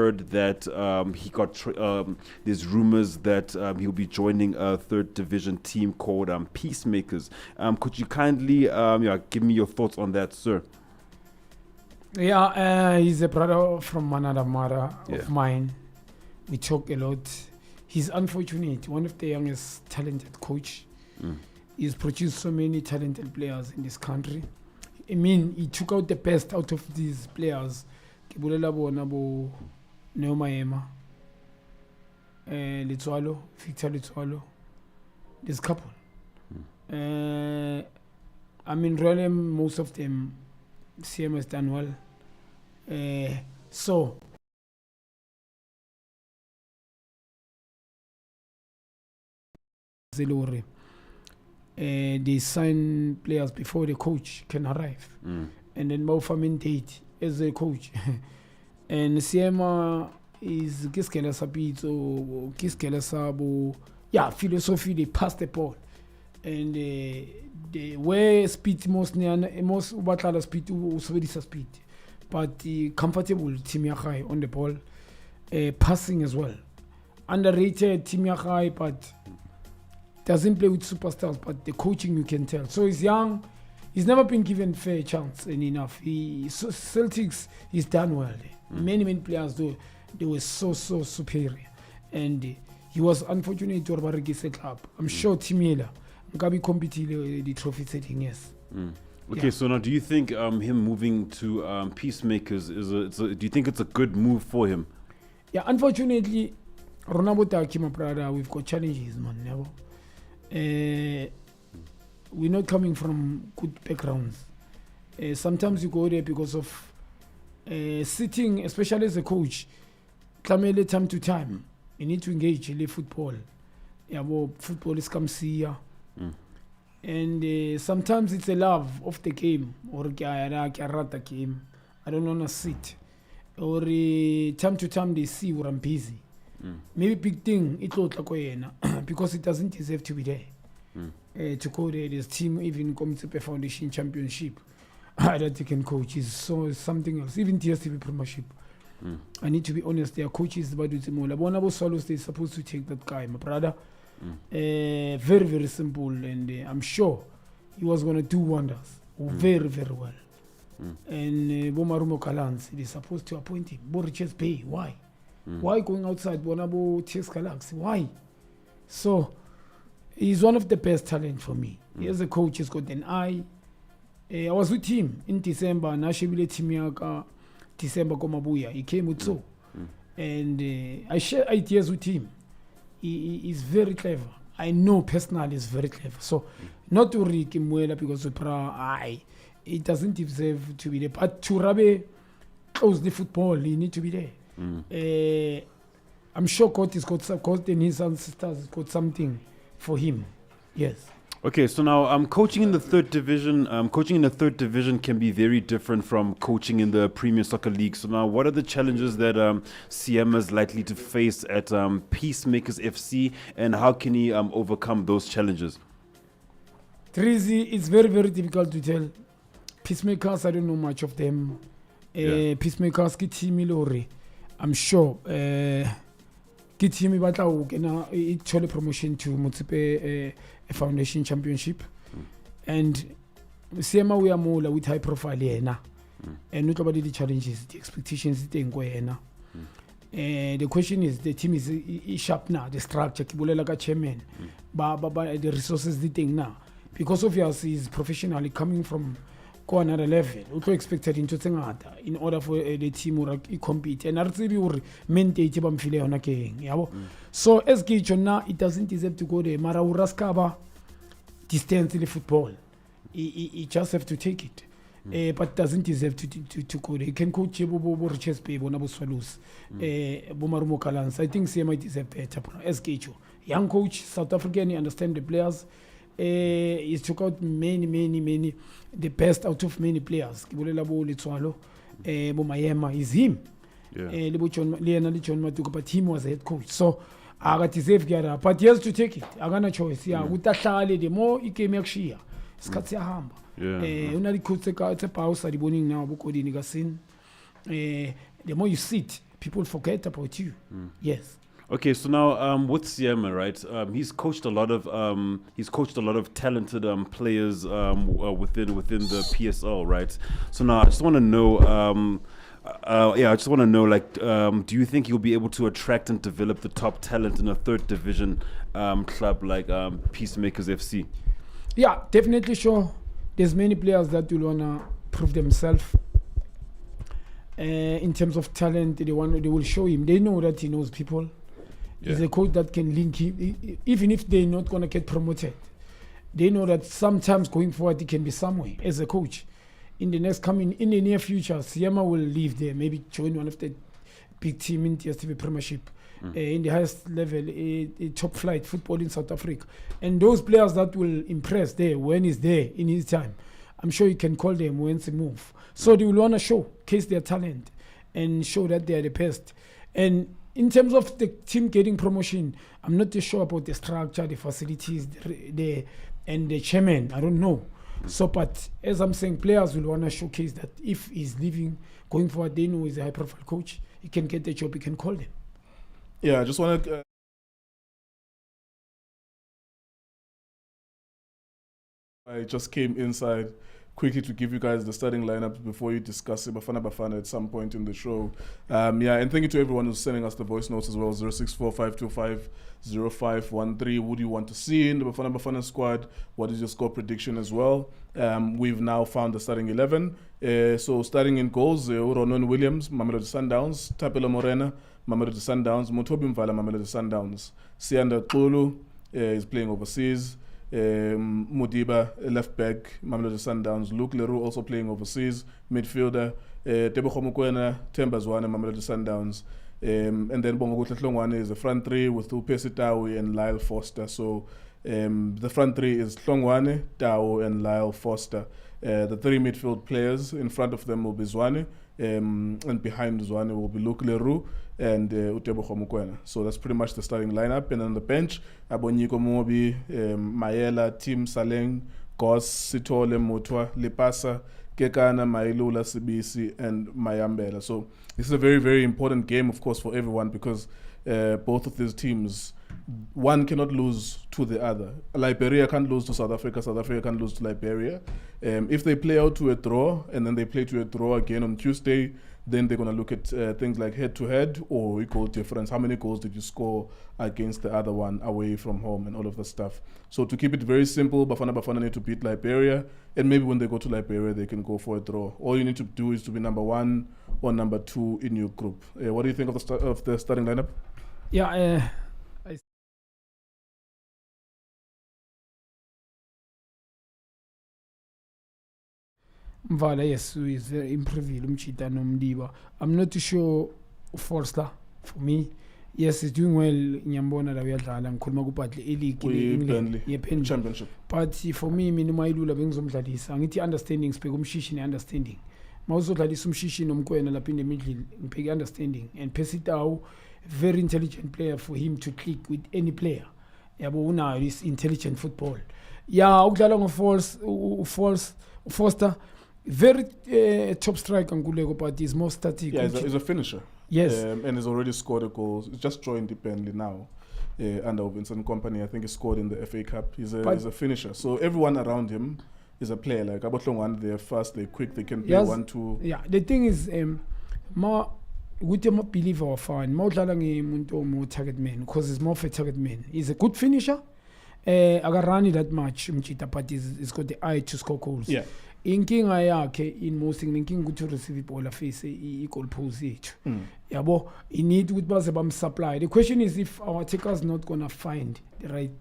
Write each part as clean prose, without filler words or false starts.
heard that he got there's rumors that he'll be joining a third division team called Peacemakers. Could you kindly give me your thoughts on that, sir? Yeah, he's a brother from another mother of mine. We talk a lot. He's unfortunate. One of the youngest talented coach. He's produced so many talented players in this country. I mean, he took out the best out of these players. Kibulela bona bo Neomaema, Litswalo, Fixture Litswalo. This couple. I mean, really, most of them, CM has done well. So they sign players before the coach can arrive, and then Bafana date as a coach. And CM is kiskela sapito, kiskela sabo. Yeah, philosophy. They pass the ball, and the way speed most ubatala speed usebenzisa speed, but comfortable team high on the ball, passing as well. Underrated team high, but doesn't play with superstars, but the coaching you can tell. So he's young. He's never been given fair chance and enough. Celtics, he's done well. Many players, though, they were so superior. And he was unfortunate to Baragise club. I'm sure Timela Gabi competed the trophy setting, yes. Okay, so now do you think him moving to Peacemakers do you think it's a good move for him? Yeah, unfortunately, Ronabota Kima Prada, we've got challenges, man. Never. We're not coming from good backgrounds. Sometimes you go there because of sitting, especially as a coach, time to time. You need to engage in football. Yeah, well, football is come see ya. And sometimes it's a love of the game or the game. I don't want to sit. Or time to time they see where I'm busy. Maybe big thing it look like because it doesn't deserve to be there. To go there, this team even come to the foundation championship. I don't think can coach is so something else. Even TSTV Premiership. I need to be honest. Their coaches about it more. Bonabo Solos they're supposed to take that guy, my brother. Very simple, and I'm sure he was gonna do wonders. Very well. And Bomarumo Kalans, they're supposed to appoint him. Boriches pay. Why? Why going outside Bonabo Ches Galaxy? Why? So he's one of the best talent for me. He as a coach, he's got an eye. I was with him in December. Nashibile Timiaka December Komabuya. He came with so. And I share ideas with him. He is very clever. I know personally he's very clever. So not to Rick Mwela because it doesn't deserve to be there. But to Rabe close the football, he need to be there. I'm sure God has got some, God and his ancestors got something for him. Yes. Okay, so now coaching in the third division. Coaching in the third division can be very different from coaching in the Premier Soccer League. So now, what are the challenges that CM is likely to face at Peacemakers FC, and how can he overcome those challenges? Trizi, it's very difficult to tell. Peacemakers, I don't know much of them. Peacemakers, Kitimi I'm sure. Kitimi Batao, it's a promotion to Motsipe a foundation championship. And CM we are more with high profile here. And not about the challenges, the expectations they go here. The question is the team is sharp now, the structure, Kibulela chairman, but the resources they take now. Because obviously he's professionally coming from go another level. Also expected into Tengata in order for the team to compete. And RCB will maintain Tibamfile on a king. So as Gichona, it doesn't deserve to go there. Mara Uraskaba distance in the football. He just have to take it. But doesn't deserve to go there. He can coach Bobo Riches Bay, Bonabo Swallows, Bomarumo Kalans. I think CMI deserve better. As Gicho. Young coach, South African, he understands the players. He took out many the best out of many players. Kibulela bo Litswalo, Bomayema is him. But him was a head coach. So I got deserve Gara, but he has to take it. I got no choice. Yeah, with that the more he came here. Skatsia Hamba. Unali could take out a pause at the morning now, Bukodi Nigasin. The more you sit, people forget about you. Yes. Okay, so now with Siema, right? He's coached a lot of talented players within the PSL, right? So now I just want to know, like, do you think you'll be able to attract and develop the top talent in a third division club like Peacemakers FC? Yeah, definitely sure. There's many players that will wanna prove themselves. In terms of talent, they will show him. They know that he knows people. He's a coach that can link him, even if they're not gonna get promoted. They know that sometimes going forward, he can be somewhere as a coach. In the near future, Siema will leave there, maybe join one of the big team in TSTV Premiership, in the highest level, top flight football in South Africa. And those players that will impress there when he's there in his time, I'm sure you can call them once he move. So they will want to showcase their talent and show that they are the best. And in terms of the team getting promotion, I'm not too sure about the structure, the facilities, and the chairman. I don't know. So, but as I'm saying, players will want to showcase that if he's leaving, going forward, they know he's a high-profile coach. He can get the job. He can call them. Yeah, I just want to. I just came inside quickly to give you guys the starting lineup before you discuss Bafana Bafana at some point in the show. And thank you to everyone who's sending us the voice notes as well. 0645250513. Who do you want to see in the Bafana Bafana squad? What is your score prediction as well? We've now found the starting 11. So starting in goals, Ronon Williams, Mamelodi Sundowns, Tapelo Morena, Mamelodi Sundowns, Mutobi Mvala, Mamelodi Sundowns. Sianda Xulu is playing overseas. Mudiba, left back, Mamelodi Sundowns. Luke Leroux also playing overseas, midfielder. Tebogo Mokoena, Themba Zwane, Mamelodi Sundowns. And then Bongo Tlongwane is the front three with Upesi Tawi and Lyle Foster. So the front three is Tlongwane, Tao, and Lyle Foster. The three midfield players in front of them will be Zwane, and behind Zwane will be Luke Leroux and Utebogo Mokoena. So that's pretty much the starting lineup. And on the bench, Abonyiko Mobi, Mayela, Tim Saleng, Gos, Sitole, Mutwa, Lipasa, Kekana, Mailula, Sibisi, and Mayambela. So this is a very, very important game, of course, for everyone because both of these teams, one cannot lose to the other. Liberia can't lose to South Africa. South Africa can't lose to Liberia. If they play out to a draw and then they play to a draw again on Tuesday, then they're going to look at things like head-to-head or goal difference. How many goals did you score against the other one away from home and all of that stuff. So to keep it very simple, Bafana Bafana need to beat Liberia, and maybe when they go to Liberia, they can go for a draw. All you need to do is to be number 1 or number 2 in your group. What do you think of the starting lineup? Yeah, Mvala, yes, who is very improving. I'm not too sure Forster for me. Yes, he's doing well in Yambona that we are trying to Championship. But for me, minimum ilula bengizomdlalisa. Angithi understanding speke umshishini understanding. Mawuzodlalisa umshishini omkwena lapha in the middle, ngipeke understanding and Pesitao, very intelligent player for him to click with any player. Yabo unayo this intelligent football. Yeah, ukudlala Foster, very top striker Nguleko, but he's more static. Yeah, he's a finisher. Yes. And he's already scored a goal. He's just joined Burnley now under Vincent Company. I think he scored in the FA Cup. He's a finisher. So everyone around him is a player. Like Abotlongwane, they're fast, they're quick, they can play 1-2. Yeah, the thing is, more believer or fan, more target man, because he's more of a target man. He's a good finisher. Agarani that much, but he's got the eye to score goals. Yeah. Inkinga yakhe in most inkinga ukuthi receive ibhola face i-goal post yethu. Yabo, you need ukuthi baze bamsupply. The question is if our attackers not going to find the right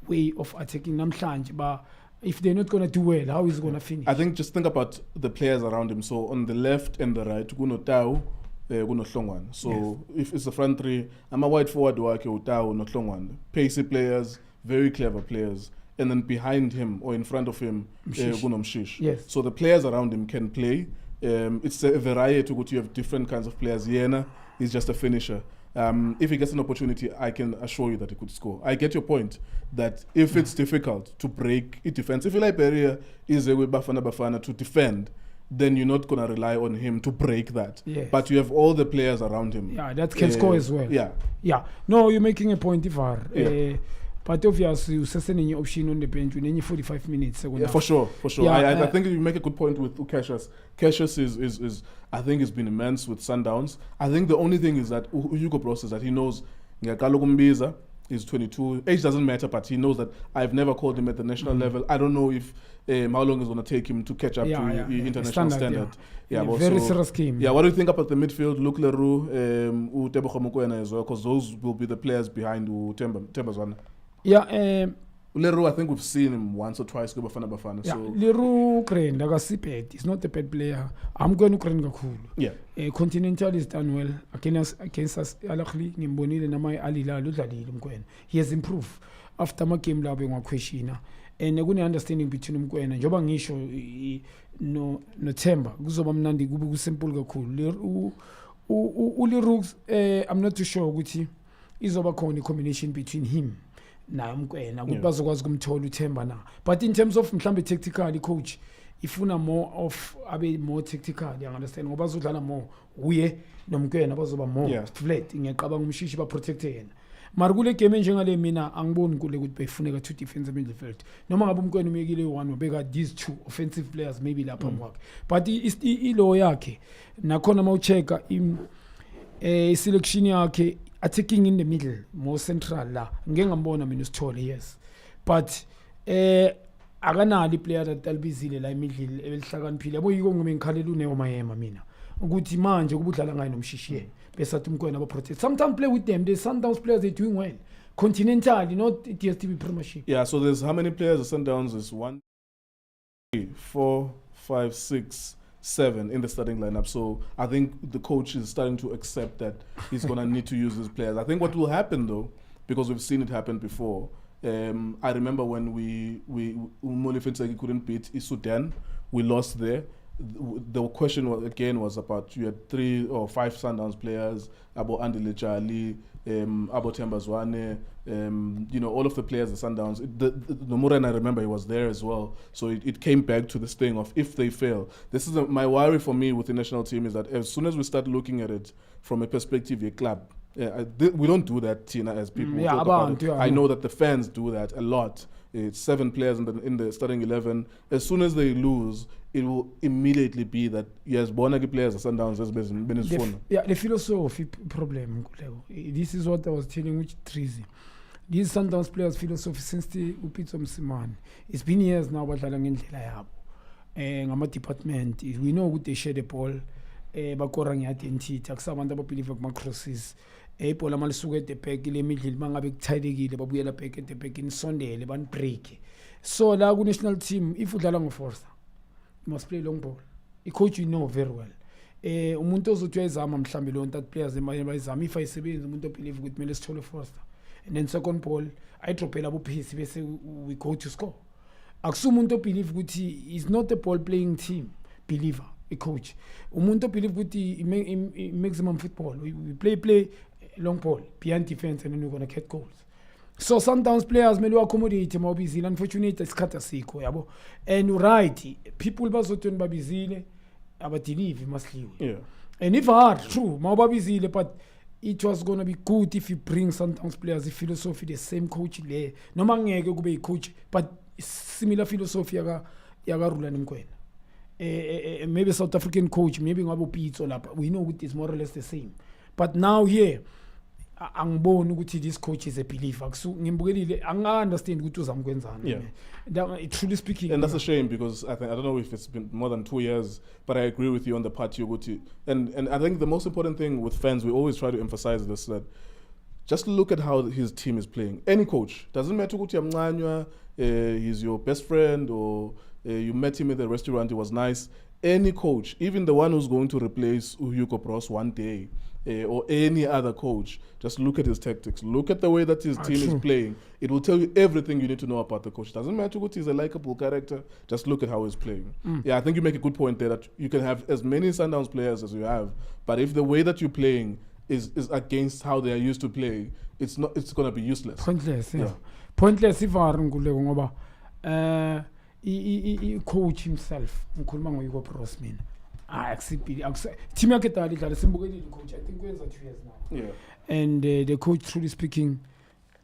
way of attacking namhlanje, but if they're not going to do well, how is it going to finish? I think just think about the players around him. So on the left and the right, Guno Tau, Guno Hlongwane. So if it's the front three, I'm a wide forward wake Tau, not Hlongwane. Pacey players, very clever players. And then behind him or in front of him, Guno Mshish. Yes. So the players around him can play. It's a variety. You have different kinds of players. Yena is just a finisher. If he gets an opportunity, I can assure you that he could score. I get your point that if it's difficult to break a defense, if Liberia is with Bafana Bafana to defend, then you're not going to rely on him to break that. Yes. But you have all the players around him. Yeah, that can score as well. Yeah. No, you're making a point, Ivar. Yeah. But obviously, you sustain any option on the bench within 45 minutes. Yeah, for sure. Yeah, I think you make a good point with Cassius. Cassius is I think has been immense with Sundowns. I think the only thing is that Hugo Bros is that he knows Ngakalo is 22. Age doesn't matter, but he knows that I've never called him at the national level. I don't know if how long it's going to take him to catch up to international standard. Yeah, very serious game. Yeah, what do you think about the midfield? Luke Leroux, Tebogo Mokoena as well, because those will be the players behind Tembazwana. Yeah, Leroux, I think we've seen him once or twice go Bafana Bafana. Yeah, So Leroux Ukraine, like I said, he's not a bad player. I'm going to Ukraine cool. yeah, Continental is done well against us. Alakli ngimbonile namanye alilalo udlalile umkwena. He has improved after my game labo ngwaquestiona. And kune understanding between umkwena njoba ngisho no Themba kuzoba mnandi kube kusimple kakhulu. Leroux I'm not too sure ukuthi izoba khona combination between him na umkwena ukuthi bazokwazi ukumthola uThemba na. But in terms of mhlambe tactically coach ifuna more of abe more tactical, you understand, ngoba bazodlala more uye nomkwena bazoba more flat ngiyaqabanga umshishi ba protect yena. Mara kule game njengale mina angiboni kule ukuthi befuneka two defensive midfield noma ngabe umkwena umekile one wabeka these two offensive players maybe lapha mwakhe, but ilo yakhe nakhona mawuchecka selection yakhe attacking in the middle more central la ngeke ngambona mina usithole, yes, but akanali player that albizile la emidlile ebelihlakaniphile yabo yiko ngome ngikhalela uNeomayema mina ukuthi manje kubudlala ngayo nomshishiye besathi umkwena aba protect. Sometimes play with them, the Sundowns players they doing well continental, not DSTV Premiership. yeah. So there's how many players the Sundowns is 1, 3, 4, 5, 6, 7 in the starting lineup. So I think the coach is starting to accept that he's gonna need to use these players. I think what will happen though, because we've seen it happen before. I remember when we Molifenseki couldn't beat Sudan, we lost there. The question was about you had 3 or 5 Sundowns players, Abo Andile Charlie, Abo Tembazwane, all of the players, the Sundowns. Nomura, and I remember he was there as well. So it came back to this thing of if they fail. This is my worry for me with the national team is that as soon as we start looking at it from a perspective of a club, we don't do that, Tina, as people talk about it. I know that the fans do that a lot. It's 7 players in the starting 11. As soon as they lose, it will immediately be that yes, Bonagi players are Sundowns has been his phone. Yeah, the philosophy problem. This is what I was telling with Trizi. These Sundowns players' philosophy since the Upito Msimani. It's been years now badlala ngendlela yabo. Ngama department, we know what they share the ball. Bakora ngiyathintitha kusabantu ababelieve kuma crosses. Ibhola malisuka at the back ile midlile mangabe kuthayilekile babuyela back at the back insondele ban break. So la ku national team if udlala ngoforce you must play long ball. I coach you know very well. Umuntu ozothi uyayizama mhlambe lo that players bayizama if ayisebenzi umuntu obelieve ukuthi kumele sithole force. And then second ball I dropela bo pace bese we go to score. Akusumuntu obelieve ukuthi is not a ball playing team believer. A coach. Umuntu believe ukuthi maximum football. We play long ball behind defense and then we're gonna get goals. So sometimes players may accommodate mawubizile. Unfortunately, isikhathi asikho yabo. And right, people bazothweni babizile abadelive masliwe. Yeah. And if hard, true, mawubabizile, but it was gonna be good if you bring sometimes players the philosophy the same coach le. Noma ngeke kube coach, but similar philosophy yakarula nimkwena. Maybe South African coach, maybe ngabo Pizzo lapha. We know it is more or less the same. But now here, angiboni ukuthi this coach is a believer. Ngimbukelile, anga understand ukuthi uzamkwenzani. Truly speaking. And that's a shame because I don't know if it's been more than 2 years, but I agree with you on the part you go to. And I think the most important thing with fans, we always try to emphasize this, that just look at how his team is playing. Any coach, doesn't matter ukuthi amncanywa, he's your best friend or you met him at the restaurant, it was nice. Any coach, even the one who's going to replace Hugo Bros one day, or any other coach, just look at his tactics. Look at the way that his team is playing. It will tell you everything you need to know about the coach. Doesn't matter what he's a likable character. Just look at how he's playing. Yeah, I think you make a good point there that you can have as many Sundowns players as you have, but if the way that you're playing is against how they are used to playing, it's going to be useless. Pointless, yeah. Pointless if ngoba coach himself ngikhuluma ngoyiko Bros mina accept team yakhe dala idlala simbukelile coach I think kwenza 2 years now and the coach truly speaking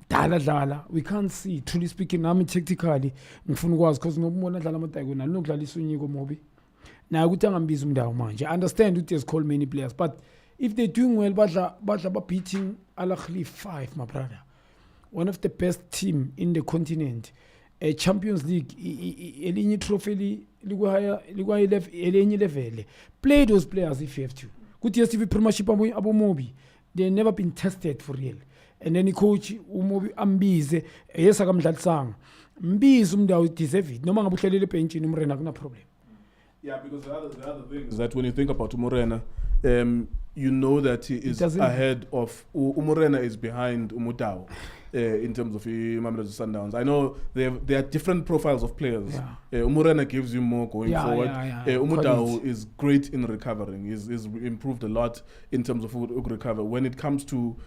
dala we can't see truly speaking nami tactically ngifuna ukwazi because ngobona dlala amatayiko nalo nokudlalisa unyiko mobi na ukuthi angambiza umndawo manje I understand ukuthi has called many players but if they're doing well badla beating Al Ahly 5 my brother one of the best team in the continent a Champions League elinye trophy ligwa level play those players if you have to kuthi yesivi premiership abo mobi they never been tested for real and then coach umobi ambize yesa kamdlalisanga mbize umndawo deserve it noma ngabe uhlelele benchini umrena kuna problem. Yeah, because the other thing is that when you think about Umurena, you know that he is ahead of Umurena is behind Umutao in terms of Mamelodi Sundowns. I know there are different profiles of players. Umurena gives you more going forward. Umutao is great in recovering. He's improved a lot in terms of recover. When it comes to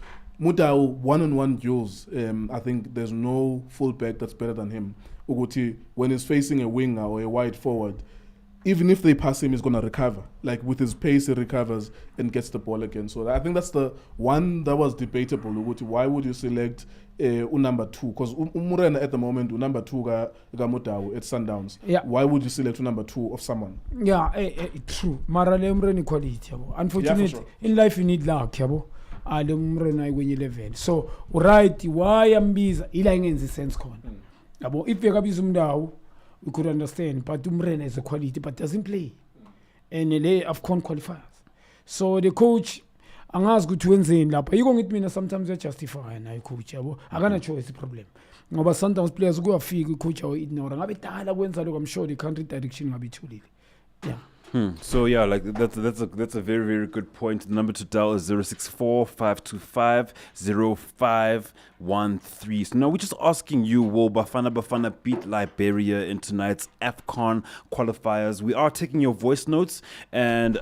Mutao one-on-one duels, I think there's no fullback that's better than him. Uguti, when he's facing a winger or a wide forward, even if they pass him, he's going to recover. Like with his pace, he recovers and gets the ball again. So I think that's the one that was debatable. Why would you select number 2? Because Umurena at the moment, number 2 ga Mutao at Sundowns. Yeah. Why would you select number 2 of someone? Yeah, true. Marale Umreni quality. Unfortunately, sure. In life you need luck. Ale Umrena when you level. So right, why ambiza ila ingenzi sense khona. Yabo if yakabiza umndawo we could understand, but Umrena is a quality, but doesn't play. And they AFCON qualifiers. So the coach, angazi ukuthi wenzeni lapha. Yiko ngithi mina sometimes I justify na coach yabo. Akana choice problem. Ngoba sometimes players kuyafika coach awu ignore. Ngabe dala kwenza lokho I'm sure the country direction ngabe ithulile. Yeah. So yeah, like that's a very, very good point. The number to dial is 064-525-0513. So now we're just asking you, will Bafana Bafana beat Liberia in tonight's AFCON qualifiers? We are taking your voice notes, and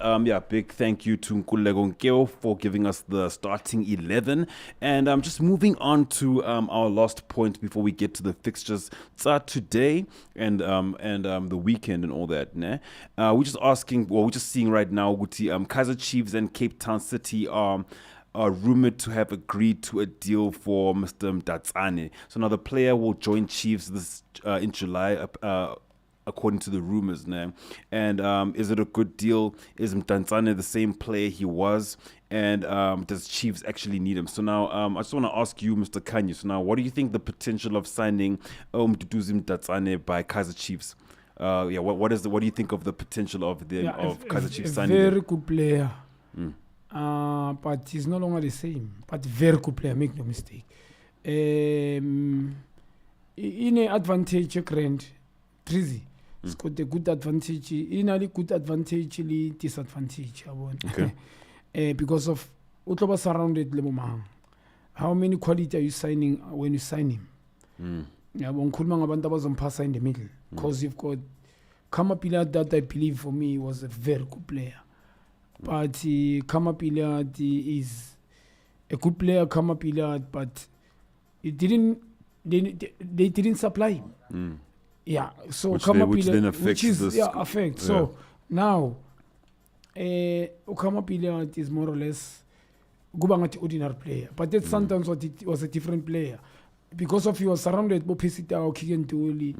big thank you to Nkululeko Nkeo for giving us the starting 11. And just moving on to our last point before we get to the fixtures today and the weekend and all that. We're just we're just seeing right now, Kaizer Chiefs and Cape Town City are rumored to have agreed to a deal for Mr. Mdatsane. So now the player will join Chiefs this in July, according to the rumors. And is it a good deal? Is Mdatsane the same player he was? And does Chiefs actually need him? So now I just want to ask you, Mr. Khanye. So now, what do you think the potential of signing Mduduzi Mdatsane by Kaizer Chiefs? What do you think of the potential of Kaizer Chiefs signing? Very good player, but he's no longer the same. But very good player, make no mistake. In an advantage, grand, Trizy. It's got a good advantage. In a good advantage, disadvantage. Okay. Because of Utloba surrounded Lemomang. How many quality are you signing when you sign him? Pass in the middle because you've got Kamapila that I believe for me was a very good player, but Kamapila is a good player, but it didn't they didn't supply him. Yeah, so Kamapila affect. Yeah. So now Kamapila is more or less Gubangati ordinary player, but that sometimes was a different player. Because of he was surrounded by Pesita or Kigentuli,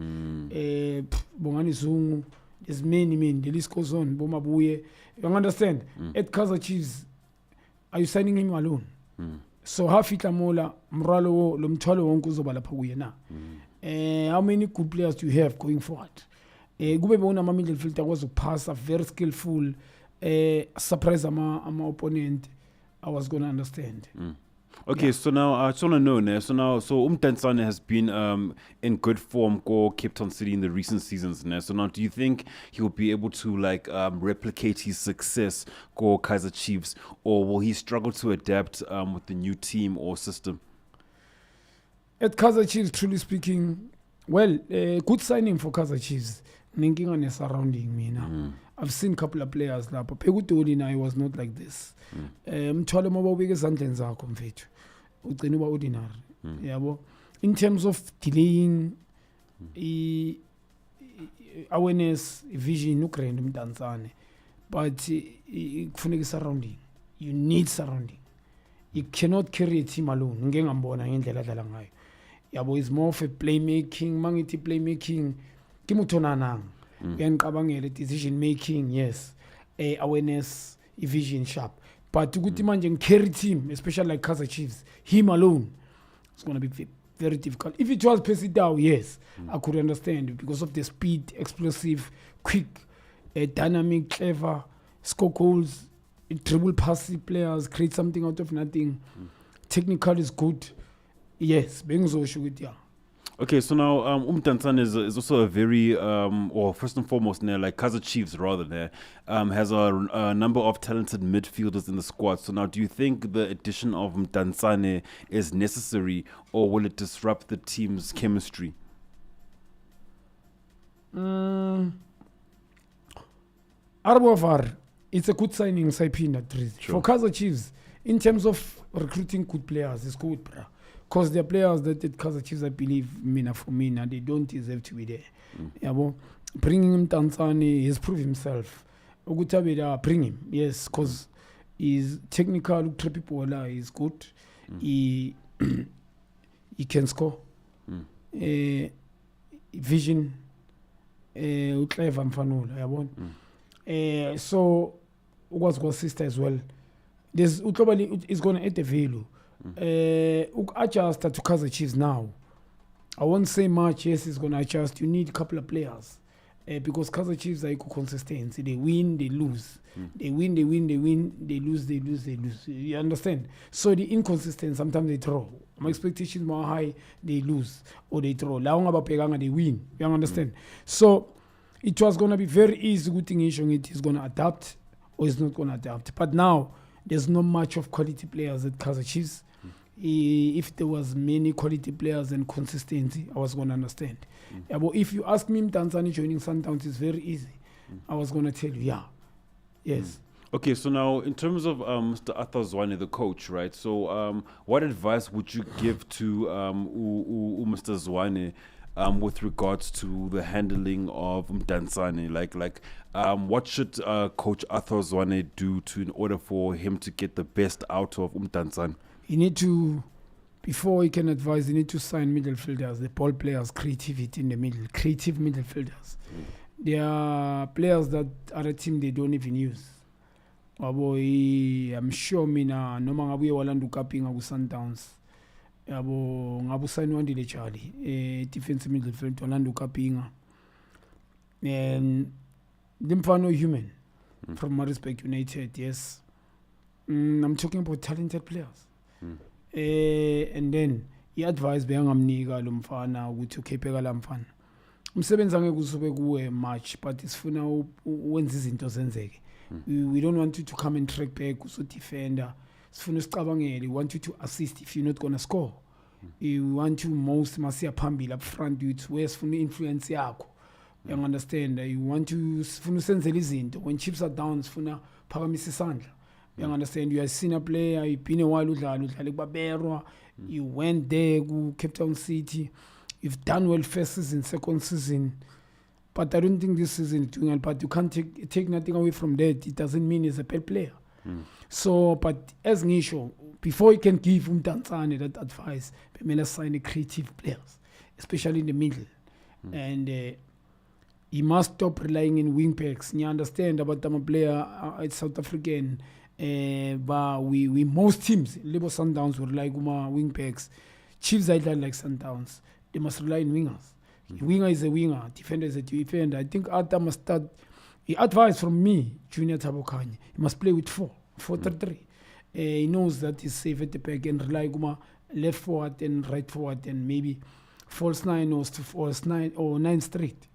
Bongani Zungu, there's many, the list goes on, Bomabuye. You understand? At Kaizer Chiefs, are you signing him alone? So Hafita Mola, Mralo, Lumchalo, Onkuzobala Pawena. How many good players do you have going forward? Gubebona Mamil filter was a passer, very skillful, surprise my opponent. I was going to understand. Okay, so now I just want to know, so Mdatsane has been in good form for Cape Town City in the recent seasons. So now, do you think he will be able to replicate his success for Kaizer Chiefs, or will he struggle to adapt with the new team or system? At Kaizer Chiefs, truly speaking, good signing for Kaizer Chiefs. Ninking on surrounding me now. I've seen a couple of players now, but Pegutoli now was not like this. In terms of delaying, awareness, vision, ukrenda umdantsane, but kufuneka surrounding. You need surrounding. You cannot carry a team alone. Ngengambona ngendlela adlala ngayo. Yabo is more of a playmaking, mangithi playmaking, kimuthonanang. Yanqabangela decision making, yes. Awareness, vision sharp. But ukuthi manje carry team, especially like Kaizer Chiefs, him alone, it's going to be very difficult. If it was Pesidao, yes, I could understand because of the speed, explosive, quick, dynamic, clever, score goals, dribble passing players, create something out of nothing. Technical is good. Yes, yeah. Okay, so now Umdantsane is also a very, or first and foremost, like Kaizer Chiefs rather, has a number of talented midfielders in the squad. So now do you think the addition of Umdantsane is necessary or will it disrupt the team's chemistry? Arbovar, it's a good signing, for Kaizer Chiefs, in terms of recruiting good players, it's good, bro. Because they're players that at Kaizer Chiefs, I believe, they don't deserve to be there. Bringing him Tanzania, he's proved himself. Ogutabeda, bring him, yes, because he's technical, he's good. He can score. Vision, clever mfanula, so was sister as well. There's is going to add the value. Adjust to Kaizer Chiefs now. I won't say much. Yes, it's going to adjust. You need a couple of players because Kaizer Chiefs are consistency. They win, they lose. They win, they lose, they lose. You understand? So the inconsistency, sometimes they throw. My expectations more high, they lose or they throw. They win. You understand? So it was going to be very easy. Good thing is going to adapt or it's not going to adapt. But now there's not much of quality players at Kaizer Chiefs. If there was many quality players and consistency, I was going to understand. But if you ask me, Tanzania joining Sundowns is very easy. I was going to tell you, yes. Okay, so now in terms of Mr. Arthur Zwane, the coach, right? So what advice would you give to Mr. Zwane with regards to the handling of Umdantsane? Like what should Coach Arthur Zwane do in order for him to get the best out of Umdantsane? You need to, before he can advise, you need to sign midfielders, the ball players, creativity in the middle, creative midfielders. There are players that other team they don't even use. I'm sure mina noma ngabuye walandu kapinga ku Sundowns. Yabo ngabu sign wandile Charlie defensive midfield walandu kapinga. And Dimfano human from Marisburg United, yes. I'm talking about talented players. And then he advised beyangamnika lo mfana ukuthi ukhepeka la mfana. Umsebenzi angeke usube kuwe much but isifuna wenza izinto zenzeke. We don't want you to come and track back uso defender. Sifuna usicabangele. We want you to assist if you're not going to score. We want you most masiya phambili up front you to where sifuna influence yakho. You understand? You want to sifuna usenzele izinto. When chips are down sifuna phakamisa isandla. You understand? You are a senior player, you've been a while you went there to Cape Town City, you've done well first season, second season. But I don't think this season is doing well. But you can't take nothing away from that. It doesn't mean he's a bad player. So, but as Nisho, before you can give Umdantsane that advice, we must sign the creative players, especially in the middle. And he must stop relying on wing backs. You understand about I'm a player, it's South African. But we most teams, Liberia Sundowns would like wing backs. Chiefs I like Sundowns. They must rely on wingers. Winger is a winger, defender is a defender. I think Arthur must start. He advised from me, Junior Thabo Khanye. He must play with 4-3. He knows that he's safe at the back and rely left forward and right forward and maybe false 9 or false 9 or 9 straight.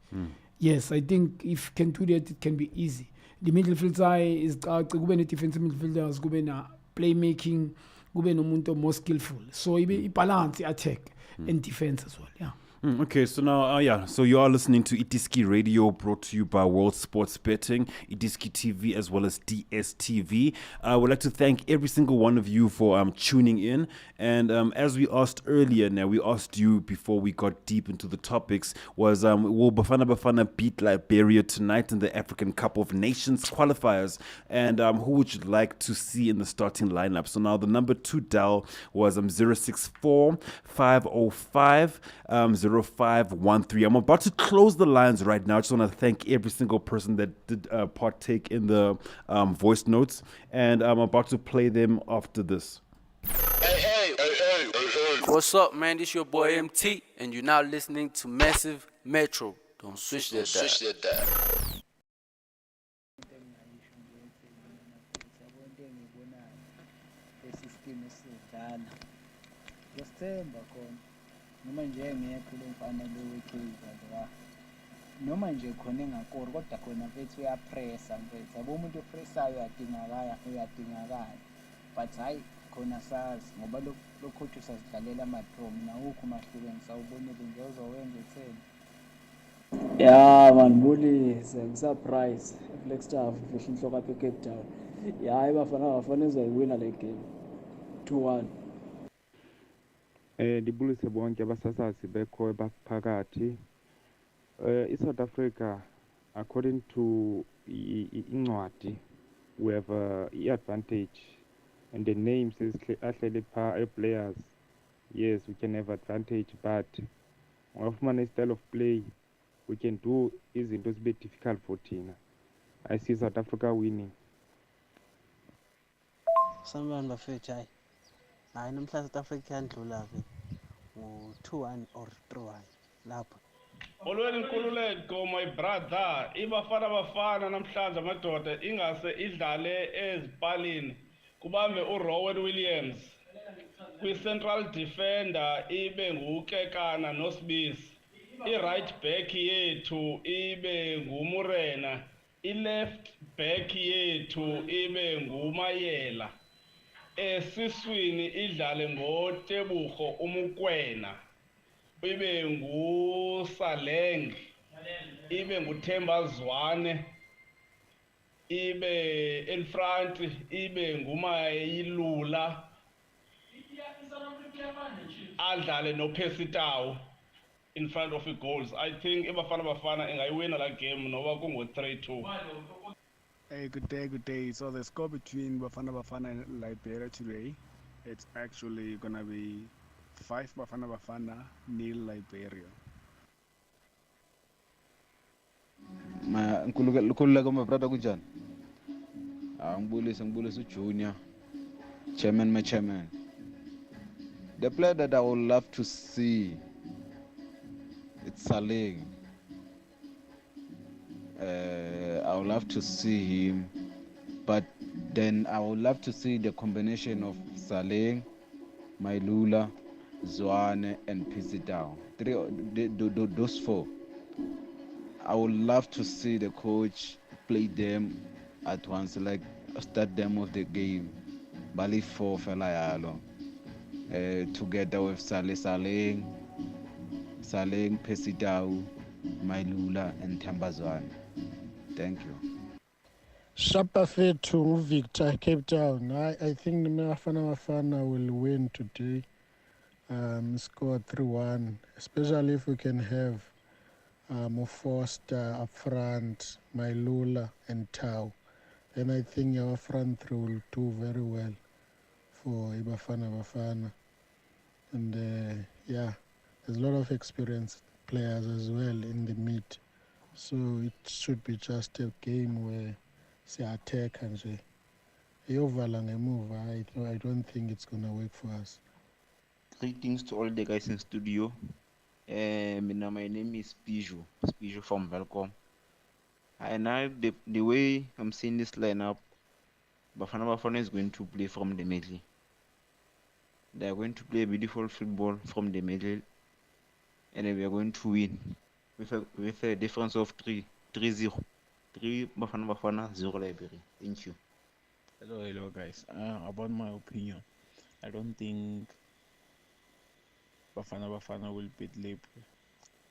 Yes, I think if can do that, it can be easy. The midfield side is kube defensive midfielders, kube na playmaking, kube no muntu more skillful. So he balance attack and defense as well. Yeah. Okay, so now, so you are listening to Itiski Radio, brought to you by World Sports Betting, Itiski TV, as well as DSTV. I would like to thank every single one of you for tuning in. And as we asked earlier, now we asked you before we got deep into the topics, was will Bafana Bafana beat Liberia tonight in the African Cup of Nations qualifiers? And who would you like to see in the starting lineup? So now the number 2 dial was 064 505 0513. I'm about to close the lines right now. I just want to thank every single person that did partake in the voice notes, and I'm about to play them after this. What's up, man? This your boy MT, and you're now listening to Massive Metro. Don't switch that dial. Ngesithemba khona noma nje engekho lo mfana lo weKaizer la noma nje khona engakori kodwa khona mfethu uyapressa mfethu yabo umuntu opressayo uyadingakala but hayi khona sazi ngoba lo coach usasidlalela ama-draw mina ukho umahluko ngisawubonile nje uzowenza utheni. Yeah man, bulise ngisurprise fixture fihla inhloko apha eCape Town. Yeah, Bafana Bafana izoyiwina le game 2-1. Ndibulise bonke abasasazi bekho phakathi. ISouth Africa, according to incwadi, we have i-advantage, and the names ahleli pha players. Yes, we can have advantage, but ngafumana style of play, we can do izinto zibe difficult for thina. I see South Africa winning. Sanibani bafethu, hayi namhlanje South Africa yandlula-ke u-2-1 or 3-1 lapha. Molweni Nkululeko, my brother. iBafana Bafana namhlanje amadoda ingase idlale ezipalini kubambe uRowan Williams, kwi-central defender ibe ngukekana noSibisi, i-right back yethu ibe nguMurena, i-left back yethu ibe nguMayela, esiswini idlale ngoTebogo uMukwena, ibe nguSaleng, ibe nguThemba Zwane, ibe elfront ibe nguMayilula, adlale noPesitawu in front of the goals. I think iBafana Bafana ingayiwina la game noba kungo 3-2. Hey, good day. So the score between Bafana Bafana and Liberia today, it's actually gonna be 5 Bafana Bafana, 0 Liberia. Nkululeko my brother kunjani? Ngibulise uJunior, chairman. The player that I would love to see, it's Saleng. I would love to see him, but then I would love to see the combination of Saleng, Mailula, Zwane, and Pisitao. Those 4. I would love to see the coach play them at once, like start them of the game. Bali 4 Felayalo. Together with Saleng, Pisitao, Mailula, and Tambazwane. Thank you. Shapa to Victor, Cape Town. I think the Bafana Bafana will win today. Score 3-1, especially if we can have Foster up front, Mailula and Tau. Then I think our front three will do very well for Bafana Bafana. And there's a lot of experienced players as well in the mid. So it should be just a game where say attack and say overlang a move. I don't think it's gonna work for us. Greetings to all the guys in studio. My name is Piju from Welcome. And now the way I'm seeing this lineup, Bafana Bafana is going to play from the middle. They are going to play beautiful football from the middle, and we are going to win with a difference of 3-0. 3 Bafana Bafana, 0 Liberia. Thank you. Hello guys. About my opinion, I don't think Bafana Bafana will beat Liberia.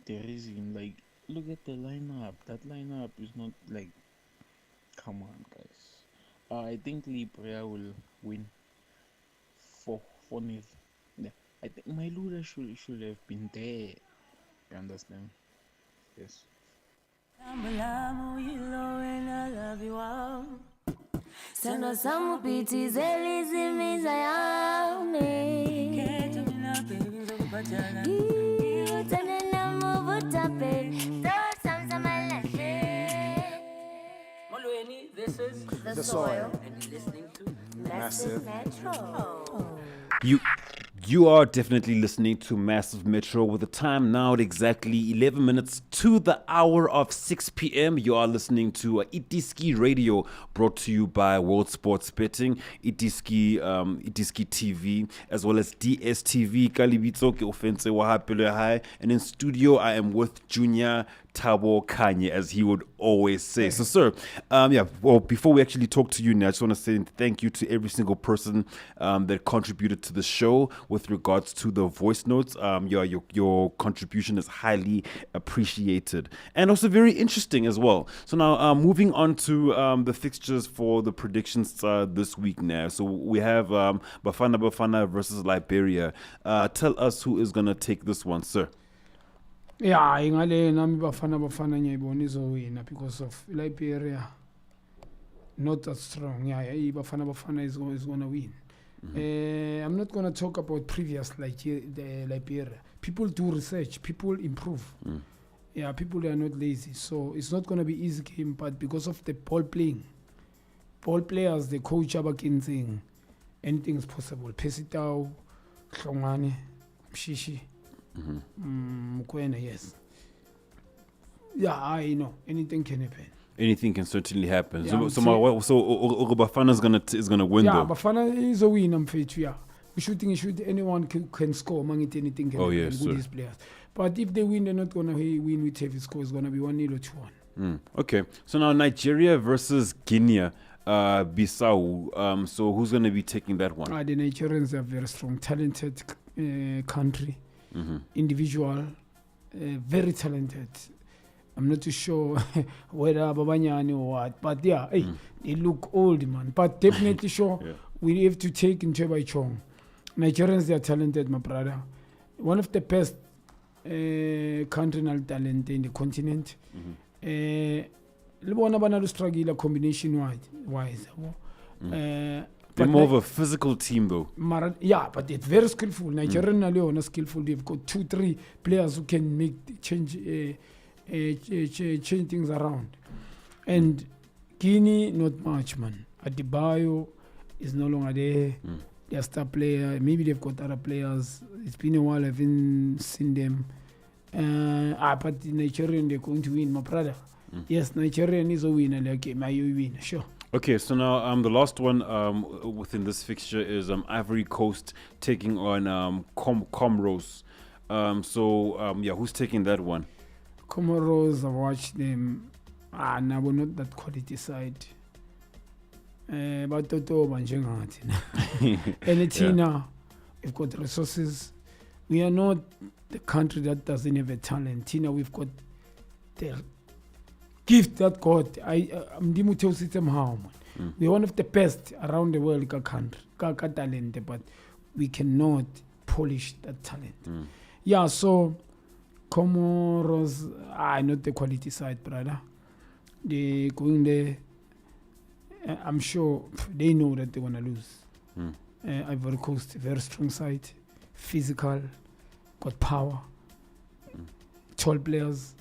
the reason. Like, look at the lineup. That lineup is not like. Come on, guys. I think Liberia will win 4-0. Yeah, I think my Lula should have been there. You understand? Yes. Sendo samu piti zeli zimiza yami Keto mina baby zokupatana Tane na muvuta pe Dosa msamalase Molweni, this is The Soil and you're listening to Massive Metro. You are definitely listening to Massive Metro with the time now at exactly 11 minutes to the hour of 6 p.m. You are listening to Itiski Radio, brought to you by World Sports Betting, Itiski TV, as well as DSTV. Kalibitso ke ofense wa hapelo hai. And in studio, I am with Junior Tabo Khanye, as he would always say. So, sir, before we actually talk to you now, I just want to say thank you to every single person that contributed to the show with regards to the voice notes. Your contribution is highly appreciated and also very interesting as well. So now, moving on to the fixtures for the predictions this week now. So we have Bafana Bafana versus Liberia. Tell us who is going to take this one, sir. Yeah, ingale nami Bafana ngiyayibona izowina because of Liberia not that strong. Yeah, Bafana is going to win. I'm not going to talk about previous the Liberia. People do research, people improve. Yeah, people are not lazy, so it's not going to be easy game. But because of the ball players, the coach abakinsing, anything is possible. Pesitao, Khanye, Shishi. Yes. Yeah, I know. Anything can happen. Anything can certainly happen. Yeah, so Bafana is gonna win. Yeah, though. Bafana is a win. I'm fair. Yeah, we shooting. Anyone can score. Anything can happen with these players. But if they win, they're not gonna win with heavy score. It's gonna be 1-0 or 2-1. Okay. So now Nigeria versus Guinea. Bissau. So who's gonna be taking that one? The Nigerians are very strong, talented country. Individual, very talented. I'm not too sure whether Babanyani or what, but yeah, they look old, man. But definitely sure we have to take into by Chong. Nigerians, they are talented, my brother. One of the best country talent in the continent. Lebona bana struggle combination wise. They're more of a physical team, though. Yeah, but they're very skillful. Nigerian are skillful. They've got 2-3 players who can change things around. And Guinea, not much, man. Adebayo is no longer there. They're star player. Maybe they've got other players. It's been a while. I haven't seen them. But the Nigerian, they're going to win, my brother. Yes, Nigerian is a winner. Like, you win, sure. Okay, so now the last one within this fixture is Ivory Coast taking on Comoros. Who's taking that one? Comoros, I watched them. Now we're not that quality side. But Toto Banjangati. And Tina, we've got resources. We are not the country that doesn't have a talent. Tina, we've got the gift that God, we're one of the best around the world country, talent, but we cannot polish that talent. Yeah, so Comoros are not the quality side, brother. They going there. I'm sure they know that they want to lose. Ivory Coast, very strong side, physical, got power, tall players.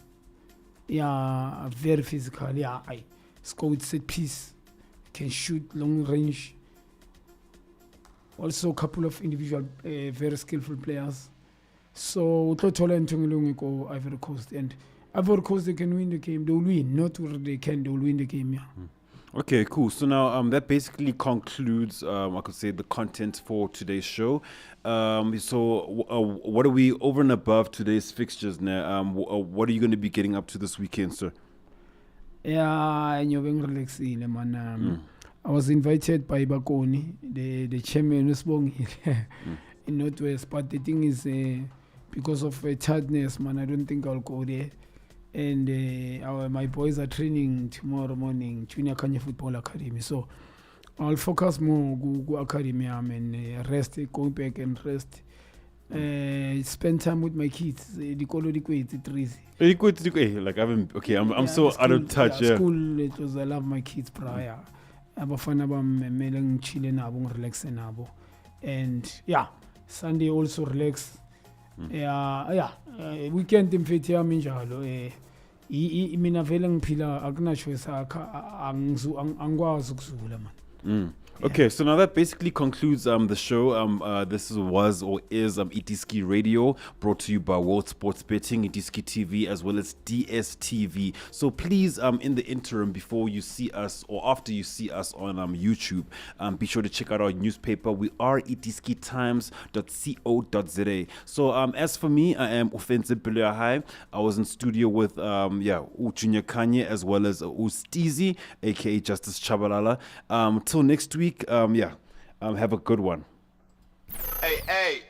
Yeah, very physical. Yeah, I score with set piece, can shoot long range. Also, a couple of individual, very skillful players. So, Totola and Tungilungi go Ivory Coast, and Ivory Coast they can win the game. They will win, not where they can. They will win the game. Yeah. Okay, cool. So now that basically concludes, I could say, the content for today's show. What are we over and above today's fixtures now? What are you going to be getting up to this weekend, sir? Yeah, you're being relaxing, man. I was invited by Bakoni, the chairman of in Northwest. But the thing is, because of tiredness, man. I don't think I'll go there. And my boys are training tomorrow morning, Junior Khanye Football Academy. So I'll focus more go academy and rest, go back and rest. Spend time with my kids. Like so out of touch. Yeah. School, it was I love my kids prior. Bafana Bafana chile nabo, relax nabo, and Sunday also relax. Weekend imfethi yami njalo. Mina vele ngiphila akuna choice angikwazi ukuzula man. Okay, so now that basically concludes the show. This was or is Itiski Radio, brought to you by World Sports Betting, Itiski TV, as well as DSTV. So please, in the interim, before you see us or after you see us on YouTube, be sure to check out our newspaper. We are itiskitimes.co.za. So as for me, I am Offensive High. I was in studio with Junior Khanye as well as Stizi, aka Justice Chabalala. Till next week, have a good one. Hey.